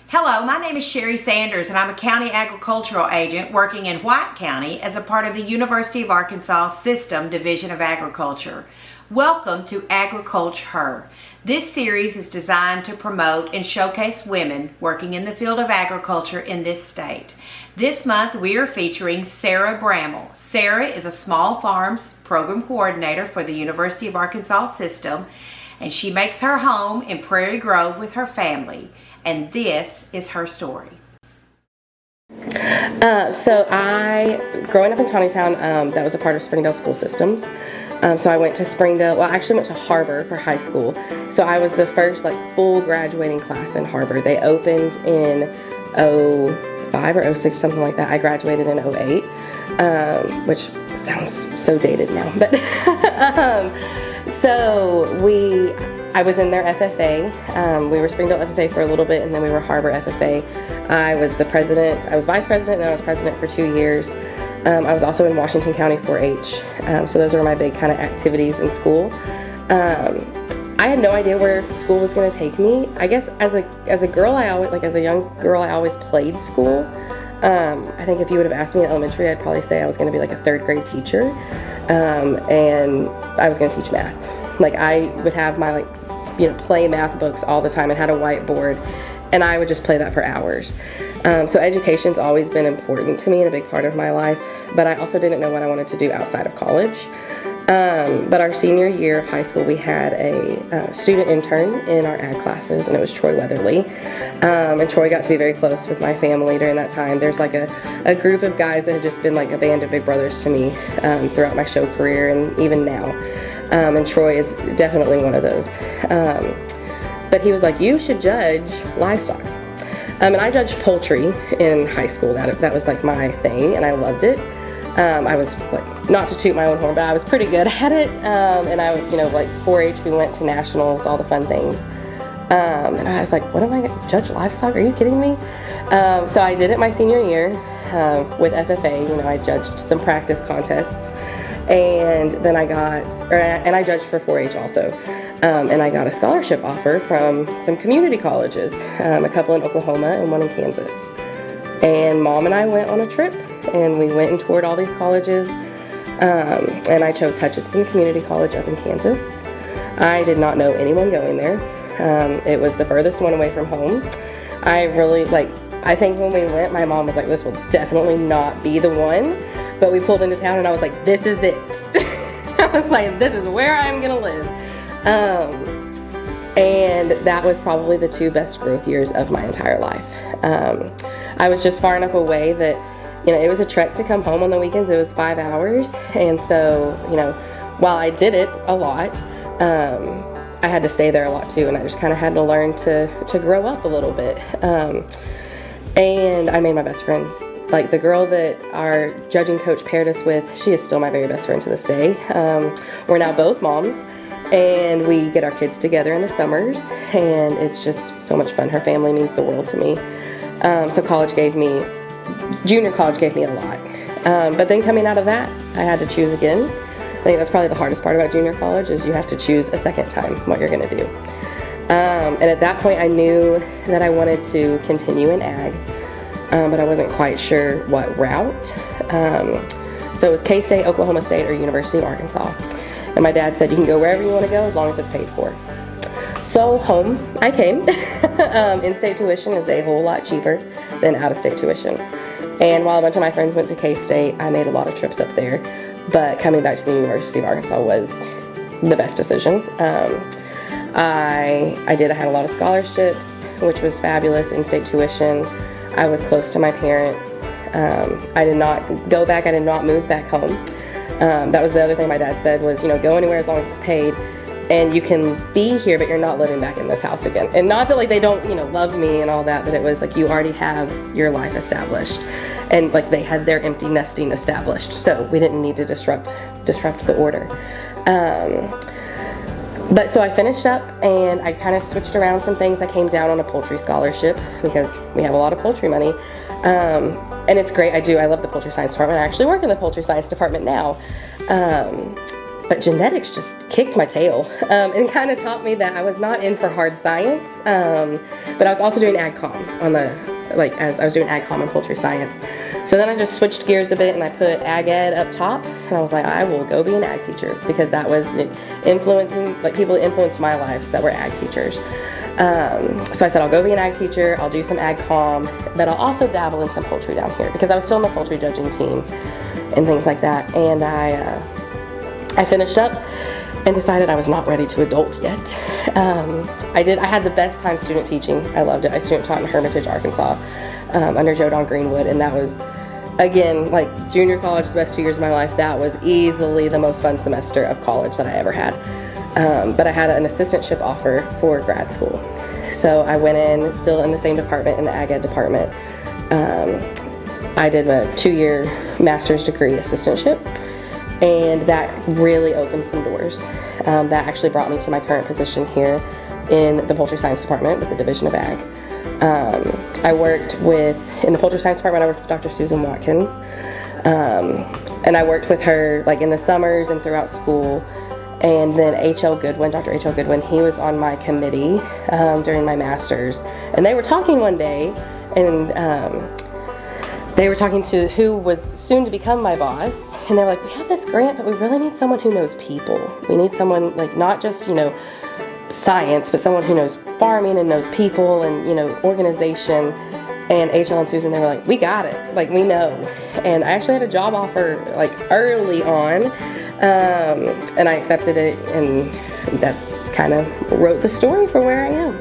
Hello, my name is Sherry Sanders and I'm a county agricultural agent working in White County as a part of the University of Arkansas System Division of Agriculture. Welcome to Agriculture. This series is designed to promote and showcase women working in the field of agriculture in this state. This month we are featuring Sarah Bramall. Sarah is a small farms program coordinator for the University of Arkansas System, and she makes her home in Prairie Grove with her family. And this is her story. Growing up in Tawnytown, that was a part of Springdale School Systems. So I went to Springdale, I actually went to Harbor for high school. So I was the first full graduating class in Harbor. They opened in 05 or 06, something like that. I graduated in 08, which sounds so dated now. But I was in their FFA. We were Springdale FFA for a little bit, and then we were Harbor FFA. I was vice president, and then I was president for 2 years. I was also in Washington County 4-H. So those were my big kind of activities in school. I had no idea where school was going to take me. I guess as a girl, as a young girl, I always played school. I think if you would have asked me in elementary, I'd probably say I was going to be a third grade teacher, and I was going to teach math. I would have my play math books all the time and had a whiteboard, and I would just play that for hours. So education's always been important to me and a big part of my life, but I also didn't know what I wanted to do outside of college. But our senior year of high school, we had a student intern in our ag classes, and it was Troy Weatherly. And Troy got to be very close with my family during that time. There's a group of guys that had just been a band of big brothers to me throughout my show career and even now. And Troy is definitely one of those. But he was like, you should judge livestock. And I judged poultry in high school. That was my thing, and I loved it. I was not to toot my own horn, but I was pretty good at it. And I would, 4-H, we went to nationals, all the fun things. And I was like, what am I going to judge livestock? Are you kidding me? So I did it my senior year with FFA. I judged some practice contests. And then I judged for 4-H also. And I got a scholarship offer from some community colleges, a couple in Oklahoma and one in Kansas. And Mom and I went on a trip, and we went and toured all these colleges. And I chose Hutchinson Community College up in Kansas. I did not know anyone going there. It was the furthest one away from home. I think when we went, my mom was like, this will definitely not be the one. But we pulled into town, and I was like, this is it. I was like, this is where I'm going to live. And that was probably the 2 best growth years of my entire life. I was just far enough away that, it was a trek to come home on the weekends. It was 5 hours. And so, while I did it a lot, I had to stay there a lot too. And I just kind of had to learn to grow up a little bit. And I made my best friends. The girl that our judging coach paired us with, she is still my very best friend to this day. We're now both moms, and we get our kids together in the summers, and it's just so much fun. Her family means the world to me. So junior college gave me a lot. But then coming out of that, I had to choose again. I think that's probably the hardest part about junior college is you have to choose a second time what you're going to do. And at that point, I knew that I wanted to continue in ag. But I wasn't quite sure what route. So it was K-State, Oklahoma State, or University of Arkansas. And my dad said, you can go wherever you want to go as long as it's paid for. So home I came. In-state tuition is a whole lot cheaper than out-of-state tuition. And while a bunch of my friends went to K-State, I made a lot of trips up there. But coming back to the University of Arkansas was the best decision. I had a lot of scholarships, which was fabulous. In-state tuition. I was close to my parents. I did not go back. I did not move back home. That was the other thing my dad said was, go anywhere as long as it's paid. And you can be here, but you're not living back in this house again. And not that they don't, love me and all that, but it was you already have your life established. And they had their empty nesting established. So we didn't need to disrupt the order. But so I finished up, and I kind of switched around some things. I came down on a poultry scholarship because we have a lot of poultry money. And it's great. I love the poultry science department. I actually work in the poultry science department now. But genetics just kicked my tail and kind of taught me that I was not in for hard science. But I was also doing ag comm as I was doing ag comm and poultry science. So then I just switched gears a bit and I put ag ed up top, and I was like, I will go be an ag teacher, because that was influencing, like, people that influenced my lives that were ag teachers. So I said, I'll go be an ag teacher, I'll do some ag comm, but I'll also dabble in some poultry down here, because I was still in the poultry judging team and things like that. And I finished up and decided I was not ready to adult yet. I had the best time student teaching. I loved it. I student taught in Hermitage, Arkansas, under Joe Don Greenwood, and that was, again, like junior college, the best 2 years of my life. That was easily the most fun semester of college that I ever had. But I had an assistantship offer for grad school. So I went in, still in the same department, in the ag ed department. I did a 2-year master's degree assistantship, and that really opened some doors. That actually brought me to my current position here in the poultry science department with the Division of Ag. In the poultry science department, I worked with Dr. Susan Watkins, and I worked with her like in the summers and throughout school. And then Dr. H.L. Goodwin, he was on my committee during my master's, and they were talking one day, and they were talking to who was soon to become my boss, and they're like, we have this grant, but we really need someone who knows people. We need someone, like, not just, science, but someone who knows farming and knows people and, organization. And HL and Susan, they were like, we got it. Like, we know. And I actually had a job offer, like, early on, and I accepted it, and that kind of wrote the story for where I am.